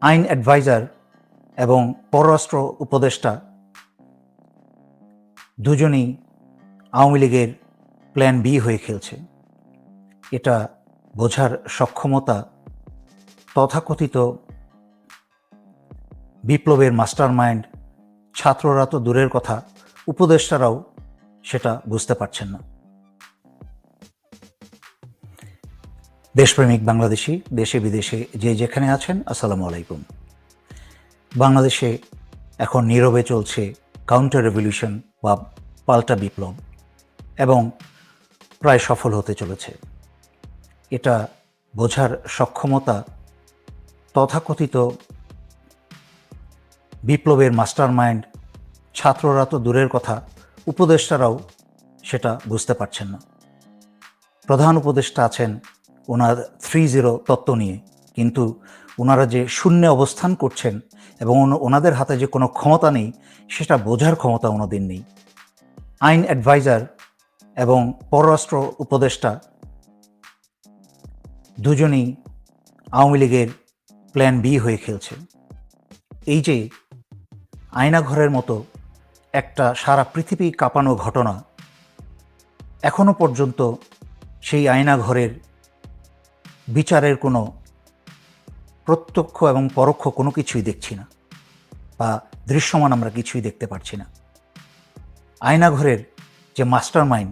আইন অ্যাডভাইজার এবং পররাষ্ট্র উপদেষ্টা দুজনেই আওয়ামী লীগের প্ল্যান বি হয়ে খেলছে। এটা বোঝার সক্ষমতা তথাকথিত বিপ্লবের মাস্টারমাইন্ড ছাত্ররা তো দূরের কথা, উপদেষ্টারাও সেটা বুঝতে পারছেন না। দেশপ্রেমিক বাংলাদেশি দেশে বিদেশে যে যেখানে আছেন, আসসালামু আলাইকুম। বাংলাদেশে এখন নীরবে চলছে কাউন্টার রেভলিউশন বা পাল্টা বিপ্লব, এবং প্রায় সফল হতে চলেছে। এটা বোঝার সক্ষমতা তথাকথিত বিপ্লবের মাস্টারমাইন্ড ছাত্ররা তো দূরের কথা, উপদেষ্টারাও সেটা বুঝতে পারছেন না। প্রধান উপদেষ্টা আছেন ওনার 3-0 তত্ত্ব নিয়ে, কিন্তু ওনারা যে শূন্যে অবস্থান করছেন এবং ওনাদের হাতে যে কোনো ক্ষমতা নেই, সেটা বোঝার ক্ষমতা ওনাদের নেই। আইন অ্যাডভাইজার এবং পররাষ্ট্র উপদেষ্টা দুজনেই আওয়ামী লীগের প্ল্যান বি হয়ে খেলছে। এই যে আয়নাঘরের মতো একটা সারা পৃথিবী কাঁপানো ঘটনা, এখনো পর্যন্ত সেই আয়নাঘরের বিচারের কোনো প্রত্যক্ষ এবং পরোক্ষ কোনো কিছুই দেখছি না, বা দৃশ্যমান আমরা কিছুই দেখতে পারছি না। আয়নাঘরের যে মাস্টারমাইন্ড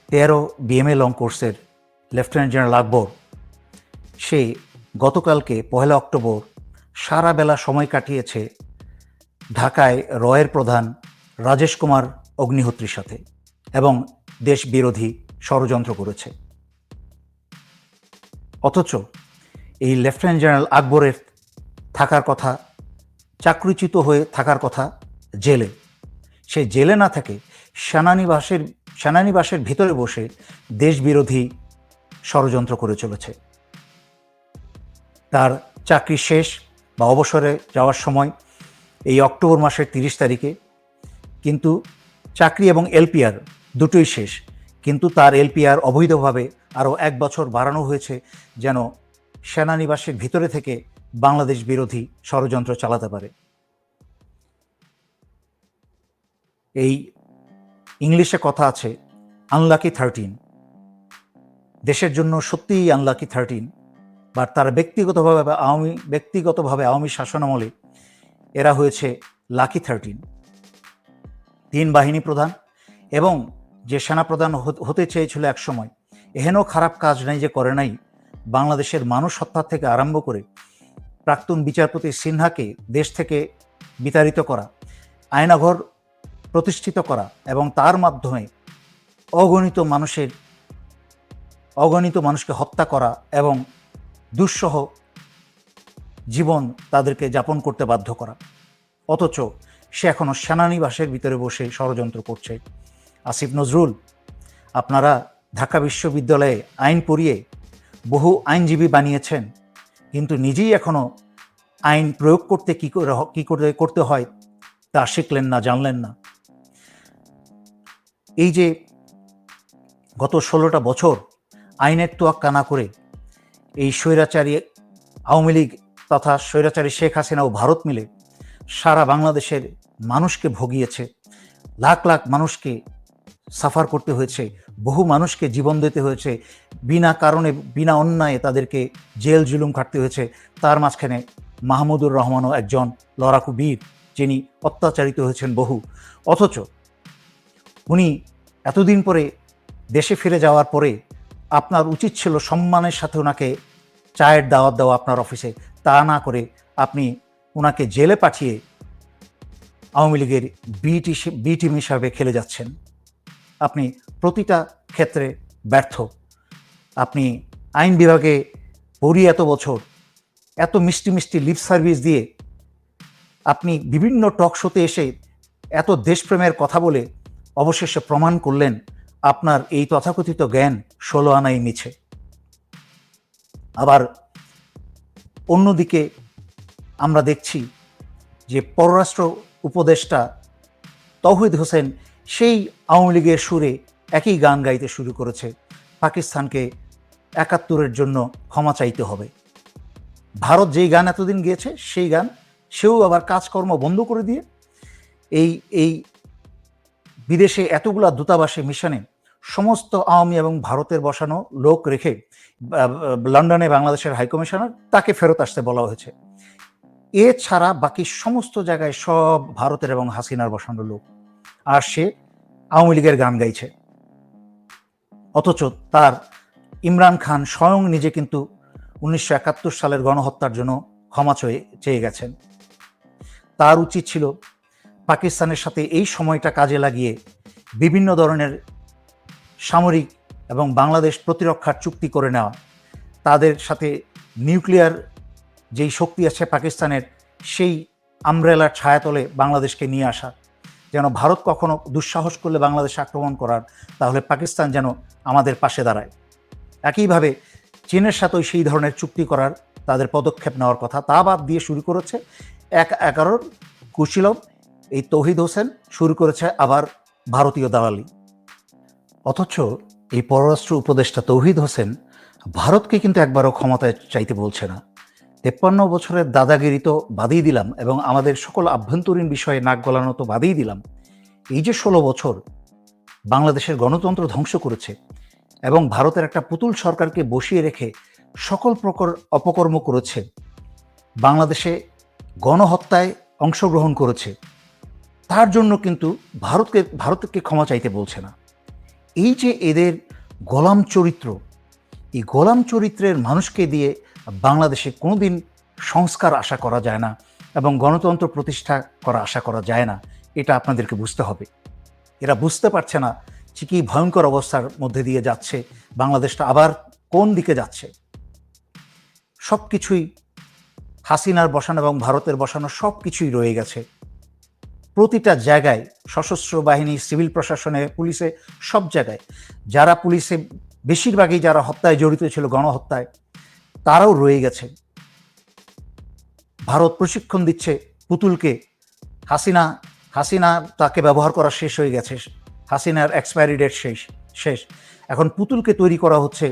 13 BMA লং কোর্সের লেফটেন্যান্ট জেনারেল আকবর, সে গতকালকে 1 অক্টোবর সারা বেলা সময় কাটিয়েছে ঢাকায় রয়ের প্রধান রাজেশ কুমার অগ্নিহোত্রীর সাথে এবং দেশ বিরোধী ষড়যন্ত্র করেছে। অথচ এই লেফটেন্যান্ট জেনারেল আকবরের থাকার কথা, চাকরিচ্যুত হয়ে থাকার কথা জেলে। সে জেলে না থাকে সেনানিবাসের ভিতরে বসে দেশ বিরোধী ষড়যন্ত্র করে চলেছে। তার চাকরি শেষ বা অবসরে যাওয়ার সময় এই অক্টোবর মাসের 30 তারিখে, কিন্তু চাকরি এবং এলপিআর দুটোই শেষ, কিন্তু তার এলপিআর অবৈধভাবে আরও 1 বছর বাড়ানো হয়েছে, যেন সেনানিবাসের ভিতরে থেকে বাংলাদেশ বিরোধী ষড়যন্ত্র চালাতে পারে। এই ইংলিশে কথা আছে, আনলাকি 13। দেশের জন্য সত্যিই আনলাকি 13, বা তারা ব্যক্তিগতভাবে আওয়ামী শাসনামলে এরা হয়েছে লাকি 13। 3 বাহিনী প্রধান এবং যে সেনাপ্রধান হতে চেয়েছিল একসময়, এহেনও খারাপ কাজ নাই যে করে নাই। বাংলাদেশের মানুষ হত্যার থেকে আরম্ভ করে প্রাক্তন বিচারপতি সিনহাকে দেশ থেকে বিতাড়িত করা, আয়নাঘর প্রতিষ্ঠিত করা এবং তার মাধ্যমে অগণিত মানুষকে হত্যা করা এবং দুঃসহ জীবন তাদেরকে যাপন করতে বাধ্য করা। অথচ সে এখনও সেনানিবাসের ভিতরে বসে ষড়যন্ত্র করছে। আসিফ নজরুল, আপনারা ঢাকা বিশ্ববিদ্যালয়ে আইন পড়িয়ে বহু আইনজীবী বানিয়েছেন, কিন্তু নিজেই এখনও আইন প্রয়োগ করতে কী করে করতে হয় তা শিখলেন না, জানলেন না। এই যে গত 16টা বছর আইনের তোয়াক্কা না করে এই স্বৈরাচারী আওয়ামী লীগ তথা স্বৈরাচারী শেখ হাসিনা ও ভারত মিলে সারা বাংলাদেশের মানুষকে ভোগিয়েছে, লাখ লাখ মানুষকে সাফার করতে হয়েছে, বহু মানুষকে জীবন দিতে হয়েছে, বিনা কারণে বিনা অন্যায়ে তাদেরকে জেল জুলুম খাটতে হয়েছে। তার মাঝখানে মাহমুদুর রহমানও একজন লড়াকু বীর, যিনি অত্যাচারিত হয়েছেন বহু। অথচ উনি এতদিন পরে দেশে ফিরে যাওয়ার পরে আপনার উচিত ছিল সম্মানের সাথে ওনাকে চায়ের দাওয়াত দেওয়া আপনার অফিসে, তা না করে আপনি ওনাকে জেলে পাঠিয়ে আওয়ামী লীগের বি টিম হিসাবে খেলে যাচ্ছেন। আপনি প্রতিটা ক্ষেত্রে ব্যর্থ। আপনি আইন বিভাগে পড়ি এত বছর, এত মিষ্টি মিষ্টি লিপ সার্ভিস দিয়ে আপনি বিভিন্ন টক শোতে এসে এত দেশপ্রেমের কথা বলে অবশেষে প্রমাণ করলেন আপনার এই তথাকথিত জ্ঞান 16 আনাই মিছে। আবার অন্যদিকে আমরা দেখছি যে পররাষ্ট্র উপদেষ্টা তৌহিদ হোসেন সেই আওয়ামী লীগের সুরে একই গান গাইতে শুরু করেছে, পাকিস্তানকে 71-এর জন্য ক্ষমা চাইতে হবে। ভারত যেই গান এতদিন গিয়েছে সেই গান সেও আবার কাজকর্ম বন্ধ করে দিয়ে এই এই বিদেশে এতগুলা দূতাবাসে মিশনে সমস্ত আওয়ামী এবং ভারতের বসানো লোক রেখে লন্ডনে বাংলাদেশের হাইকমিশনার তাকে ফেরত আসতে বলা হয়েছে। এছাড়া বাকি সমস্ত জায়গায় সব ভারতের এবং হাসিনার বসানো লোক, আর সে আওয়ামী লীগের গান গাইছে। অথচ তার ইমরান খান স্বয়ং নিজে কিন্তু 1971 সালের গণহত্যার জন্য ক্ষমা চেয়ে গেছেন। তার উচিত ছিল পাকিস্তানের সাথে এই সময়টা কাজে লাগিয়ে বিভিন্ন ধরনের সামরিক এবং বাংলাদেশ প্রতিরক্ষার চুক্তি করে নেওয়া, তাদের সাথে নিউক্লিয়ার যেই শক্তি আছে পাকিস্তানের, সেই আমব্রেলার ছায়াতলে বাংলাদেশকে নিয়ে আসা, যেন ভারত কখনো দুঃসাহস করলে বাংলাদেশে আক্রমণ করার, তাহলে পাকিস্তান যেন আমাদের পাশে দাঁড়ায়। একইভাবে চীনের সাথেও সেই ধরনের চুক্তি করার তাদের পদক্ষেপ নেওয়ার কথা, তা বাদ দিয়ে শুরু করেছে 1/11 কুশীলব এই তৌহিদ হোসেন, শুরু করেছে আবার ভারতীয় দালালি। অথচ এই পররাষ্ট্র উপদেষ্টা তৌহিদ হোসেন ভারতকে কিন্তু একবারও ক্ষমতায় চাইতে বলছে না। 53 বছরের দাদাগিরি তো বাদই দিলাম, এবং আমাদের সকল আভ্যন্তরীণ বিষয়ে নাক গলানো তো বাদই দিলাম। এই যে 16 বছর বাংলাদেশের গণতন্ত্র ধ্বংস করেছে এবং ভারতের একটা পুতুল সরকারকে বসিয়ে রেখে সকল প্রকার অপকর্ম করেছে, বাংলাদেশে গণহত্যায় অংশগ্রহণ করেছে, তার জন্য কিন্তু ভারতকে ক্ষমা চাইতে বলছে না। এই যে এদের গোলাম চরিত্র, এই গোলাম চরিত্রের মানুষকে দিয়ে বাংলাদেশে কোনোদিন সংস্কার আশা করা যায় না এবং গণতন্ত্র প্রতিষ্ঠা করা আশা করা যায় না, এটা আপনাদেরকে বুঝতে হবে। এরা বুঝতে পারছে না যে কি ভয়ঙ্কর অবস্থার মধ্যে দিয়ে যাচ্ছে বাংলাদেশটা, আবার কোন দিকে যাচ্ছে। সব কিছুই হাসিনার বসানো এবং ভারতের বসানো সব কিছুই রয়ে গেছে প্রতিটা জায়গায়, সশস্ত্র বাহিনী, সিভিল প্রশাসনে, পুলিশে, সব জায়গায়। যারা পুলিশে বেশিরভাগই যারা হত্যায় জড়িত ছিল, গণহত্যায়, তারাও রয়ে গেছে। ভারত প্রশিক্ষণ দিচ্ছে পুতুলকে। হাসিনা তাকে ব্যবহার করা শেষ হয়ে গেছে, হাসিনার এক্সপায়ারি ডেট শেষ। এখন পুতুলকে তৈরি করা হচ্ছে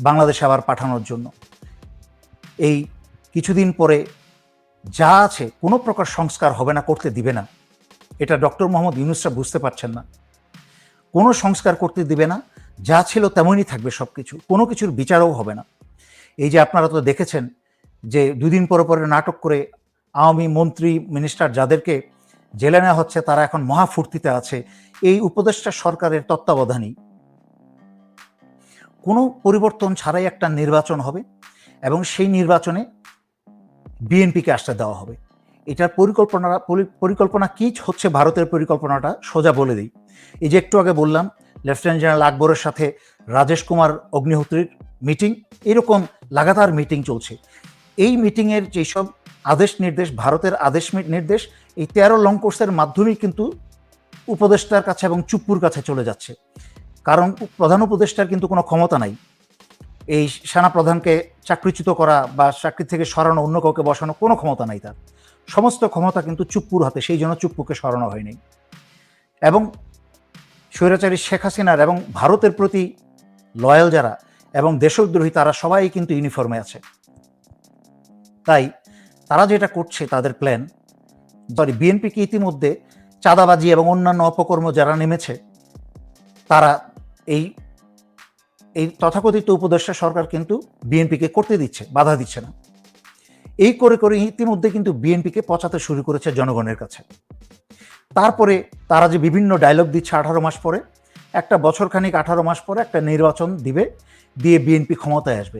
বাংলাদেশে আবার পাঠানোর জন্য। এই কিছুদিন পরে যা আছে কোনো প্রকার সংস্কার হবে না, করতে দিবে না। এটা ডক্টর মোহাম্মদ ইউনূসরা বুঝতে পারছেন না। কোনো সংস্কার করতে দিবে না, যা ছিল তেমনই থাকবে সব কিছু, কোনো কিছুর বিচারও হবে না। এই যে আপনারা তো দেখেছেন যে 2 দিন পরে পরে নাটক করে আওয়ামী মন্ত্রী মিনিস্টার যাদেরকে জেলে নেওয়া হচ্ছে, তারা এখন মহাফুর্তিতে আছে এই উপদেষ্টা সরকারের তত্ত্বাবধানেই। কোনো পরিবর্তন ছাড়াই একটা নির্বাচন হবে এবং সেই নির্বাচনে বিএনপিকে আসতে দেওয়া হবে। এটার পরিকল্পনা কি হচ্ছে, ভারতের পরিকল্পনাটা সোজা বলে দিই। এই যে একটু আগে বললাম, লেফটেন্যান্ট জেনারেল আকবরের সাথে রাজেশ কুমার অগ্নিহোত্রীর মিটিং, এরকম লাগাতার মিটিং চলছে। এই মিটিংয়ের যেসব আদেশ নির্দেশ, ভারতের আদেশ নির্দেশ, এই 13 লং কোর্সের মাধ্যমেই কিন্তু উপদেষ্টার কাছে এবং চুপ্পুর কাছে চলে যাচ্ছে। কারণ প্রধান উপদেষ্টার কিন্তু কোনো ক্ষমতা নাই এই সেনাপ্রধানকে চাকরিচ্যুত করা বা চাকরি থেকে সরানো, অন্য কাউকে বসানো, কোনো ক্ষমতা নাই তার। সমস্ত ক্ষমতা কিন্তু চুপ্পুর হাতে, সেই জন্য চুপ্পুকে সরানো হয়নি। এবং স্বৈরাচারী শেখ হাসিনার এবং ভারতের প্রতি লয়াল যারা এবং দেশদ্রোহী, তারা সবাই কিন্তু ইউনিফর্মে আছে। তাই তারা যেটা করছে, তাদের প্ল্যান, বিএনপিকে ইতিমধ্যে চাঁদাবাজি এবং অন্যান্য অপকর্ম যারা নেমেছে, তারা এই তথাকথিত উপদেষ্টা সরকার কিন্তু বিএনপিকে করতে দিচ্ছে, বাধা দিচ্ছে না। এই করে করে ইতিমধ্যে কিন্তু বিএনপিকে পচাতে শুরু করেছে জনগণের কাছে। তারপরে তারা যে বিভিন্ন ডায়লগ দিচ্ছে, 18 মাস পরে, একটা বছর খানিক 18 মাস পরে একটা নির্বাচন দিবে, দিয়ে বিএনপি ক্ষমতায় আসবে।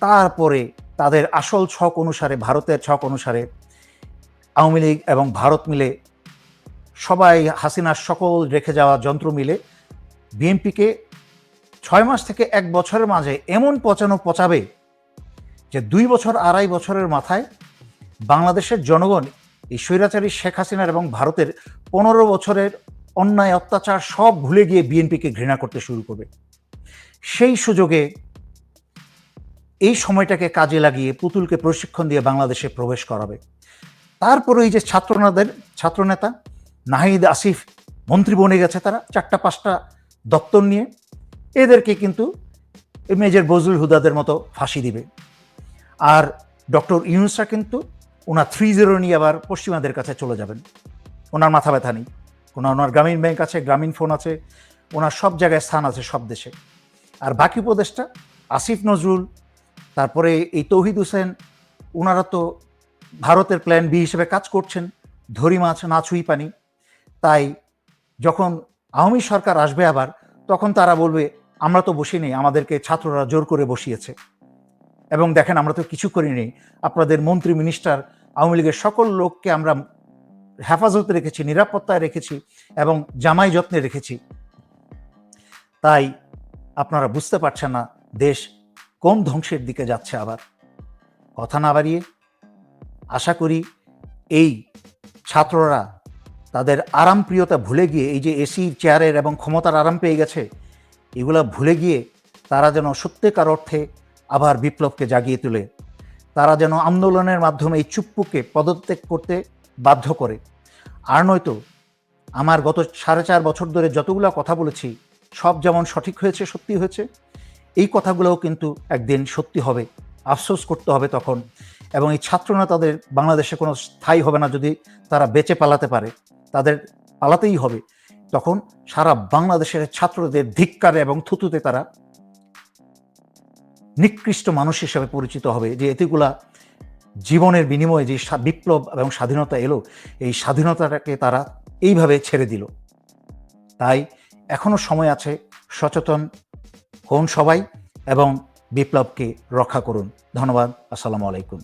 তারপরে তাদের আসল ছক অনুসারে, ভারতের ছক অনুসারে, আওয়ামী লীগ এবং ভারত মিলে সবাই, হাসিনার সকল রেখে যাওয়া যন্ত্র মিলে বিএনপিকে 6 মাস থেকে 1 বছরের মাঝে এমন পচাবে যে 2 বছর 2.5 বছরের মাথায় বাংলাদেশের জনগণ এই স্বৈরাচারী শেখ হাসিনার এবং ভারতের 15 বছরের অন্যায় অত্যাচার সব ভুলে গিয়ে বিএনপিকে ঘৃণা করতে শুরু করবে। সেই সুযোগে এই সময়টাকে কাজে লাগিয়ে পুতুলকে প্রশিক্ষণ দিয়ে বাংলাদেশে প্রবেশ করাবে। তারপরে এই যে ছাত্রনেতা নাহিদ আসিফ মন্ত্রী বনে গেছে, তারা 4টা-5টা দপ্তর নিয়ে, এদেরকে কিন্তু মেজর বজলুল হুদাদের মতো ফাঁসি দিবে। আর ডক্টর ইউনূসরা কিন্তু ওনার 3-0 নিয়ে আবার পশ্চিমাদের কাছে চলে যাবেন। ওনার মাথা ব্যথা নেই, ওনার গ্রামীণ ব্যাংক আছে, গ্রামীণ ফোন আছে, ওনার সব জায়গায় স্থান আছে সব দেশে। আর বাকি উপদেষ্টা আসিফ নজরুল, তারপরে এই তৌহিদ হোসেন, ওনারা তো ভারতের প্ল্যান বি হিসেবে কাজ করছেন, ধরি মাছ না ছুঁই পানি। তাই যখন আওয়ামী সরকার আসবে আবার, তখন তারা বলবে আমরা তো বসিনি, আমাদেরকে ছাত্ররা জোর করে বসিয়েছে, এবং দেখেন আমরা তো কিছু করিনি, আপনাদের মন্ত্রী মিনিস্টার আওয়ামী লীগের সকল লোককে আমরা হেফাজতে রেখেছি, নিরাপত্তায় রেখেছি এবং জামাই যত্নে রেখেছি। তাই আপনারা বুঝতে পারছেন না দেশ কোন ধ্বংসের দিকে যাচ্ছে। আবার কথা না বাড়িয়ে আশা করি এই ছাত্ররা তাদের আরামপ্রিয়তা ভুলে গিয়ে, এই যে এসি চেয়ারের এবং ক্ষমতার আরাম পেয়ে গেছে, এগুলা ভুলে গিয়ে তারা যেন সত্যিকার অর্থে আবার বিপ্লবকে জাগিয়ে তোলে। তারা যেন আন্দোলনের মাধ্যমে এই চুপ্পুকে পদত্যাগ করতে বাধ্য করে। আর নয়তো আমার গত 4.5 বছর ধরে যতগুলো কথা বলেছি, সব যেমন সঠিক হয়েছে, সত্যি হয়েছে, এই কথাগুলোও কিন্তু একদিন সত্যি হবে। আফসোস করতে হবে তখন। এবং এই ছাত্রনেতাদের বাংলাদেশে কোনো স্থায়ী হবে না যদি তারা বেঁচে পালাতে পারে, তাদের পালাতেই হবে। তখন সারা বাংলাদেশের ছাত্রদের ধিক্কারে এবং থুতুতে তারা নিকৃষ্ট মানুষ হিসেবে পরিচিত হবে, যে এতগুলা জীবনের বিনিময়ে যে বিপ্লব এবং স্বাধীনতা এলো, এই স্বাধীনতাটাকে তারা এইভাবে ছেড়ে দিল। তাই এখনো সময় আছে, সচেতন হন সবাই এবং বিপ্লবকে রক্ষা করুন। ধন্যবাদ। আসসালামু আলাইকুম।